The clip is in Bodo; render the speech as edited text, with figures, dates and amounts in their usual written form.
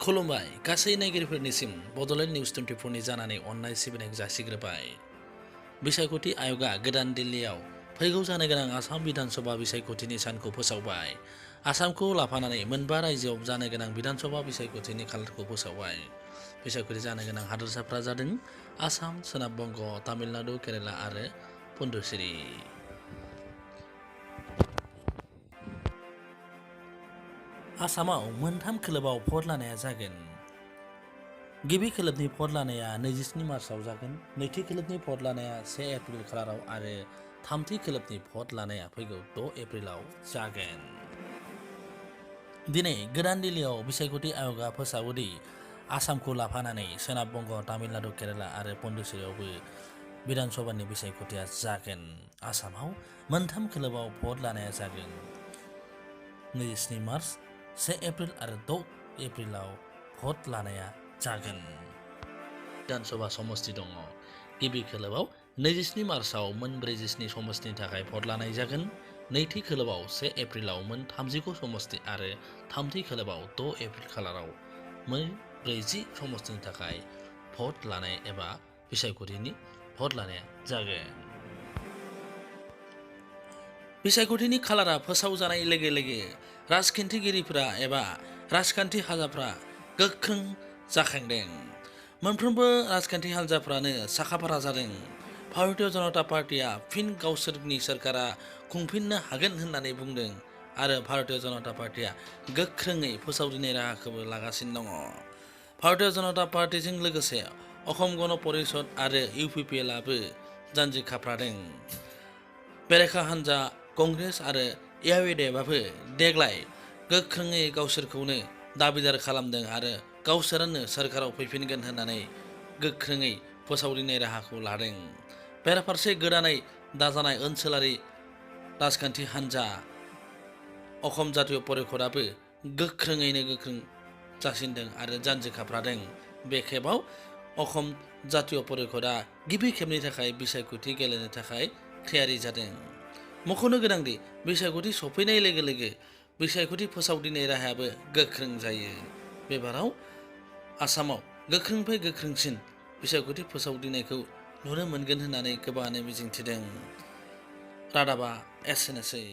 खुलुमबाय गासै नायगिरिफोरनिसिम बड'लेण्ड निउस 24 नि जानानै अननाय सिबिनायखौ जासिग्रोबाय। बिसायख'थि आय'गआ गोदान दिल्लीयाव फैगौ जानो गोनां आसाम बिधानसभा बिसायख'थिनि सानखौ फोसावबाय। आसामखौ लाफानानै मोनबा रायजोआव जानो गोनां बिधानसभा बिसायख'थिनि खालारखौ फोसावबाय। बिसायख'थि जानो गोनां हादोरसाफ्रा जादों आसाम, सोनाब बंग, तामिलनाडु, केरेला आरो पुडुचेरी। आसामाव मोनथाम खोलोबाव भट लानाया जागोन। गिबि खोलोबनि भट लानाया 27 मार्चआव जागोन, नैथि खोलोबनि भट लानाया 1 एप्रिल खालाराव आरो थामथि खोलोबनि भट लानाया फैगौ 6 एप्रिलाव जागोन। दिनै गोदान दिल्लीयाव बिसायख'थि आय'गआ फोसावोदि आसामखौ लाफानानै सोनाब बंग, तामिलनाडु, केरेला आरो पुडुचेरीआवबो बिधानसभानि बिसायख'थिया जागोन। आसामाव मोनथाम खोलोबाव भट लानाया जागोन। 27 मार्च, 1 एप्रिल आरो 6 एप्रिलाव भट लानाया जागोन। बिधानसभा समस्ति दङ। गिबि खोलोबाव 27 मार्चआव मोन 47 समस्तिनि थाखाय भट लानाय जागोन। नैथि खोलोबाव 1 एप्रिलाव मोन 39 समस्ति आरो थामथि खोलोबाव 6 एप्रिल खालाराव मोन 40 समस्तिनि थाखाय भट लानाय एबा बिसायख'थिनि भट लानाया जागोन। बिसायख'थिनि खालारा फोसावजानाय लोगो लोगो राजखान्थिगिरिफोरा एबा राजखान्थि हान्जाफ्रा गोख्रों जाखांदों। मोनफ्रोमबो राजखान्थि हान्जाफ्रानो साखाफारा जादों। भारतीय जनता पार्टीआ फिन गावसोरनि सोरखारा खुंफिननो हागोन होननानै बुंदों आरो भारतीय जनता पार्टीआ गोख्रोङै फोसावदिंनाय राहाखौबो लागासिनो दङ। भारतीय जनता पार्टीजों लोगोसे अखम गण परिषद आरो इउपिपिएलआबो जानजि खाफ्रादों। बेरेखा हान्जा कंग्रेस आरो एआइएडिएफआबो देग्लाय गोख्रोङै गावसोरखौनो दाबिदार खालामदों आरो गावसोरानो सोरखाराव फैफिनगोन होननानै गोख्रोङै फोसावदिंनाय राहाखौ लादों। बेराफारसे गोदानै दाजानाय ओनसोलारि राजखान्थि हान्जा अखम जातीय परिषदआबो गोख्रोङैनो गोख्रों जासिनदों आरो जानजि खाफ्रादों। बे खेबाव अखम जातीय परिषदआ गिबि खेबनि थाखाय बिसायख'थि गेलेनो थाखाय थियारि जादों। मख'नो गोनांदि बिसायख'थि सफैनाय लोगो लोगो बिसायख'थि फोसावदिंनाय राहायाबो गोख्रों जायो। बेबाराव आसामाव गोख्रोंनिफ्राय गोख्रोंसिन बिसायख'थि फोसावदिंनायखौ नुनो मोनगोन होननानै गोबाङानो मिजिंथिदों। रादाबा एसेनोसै।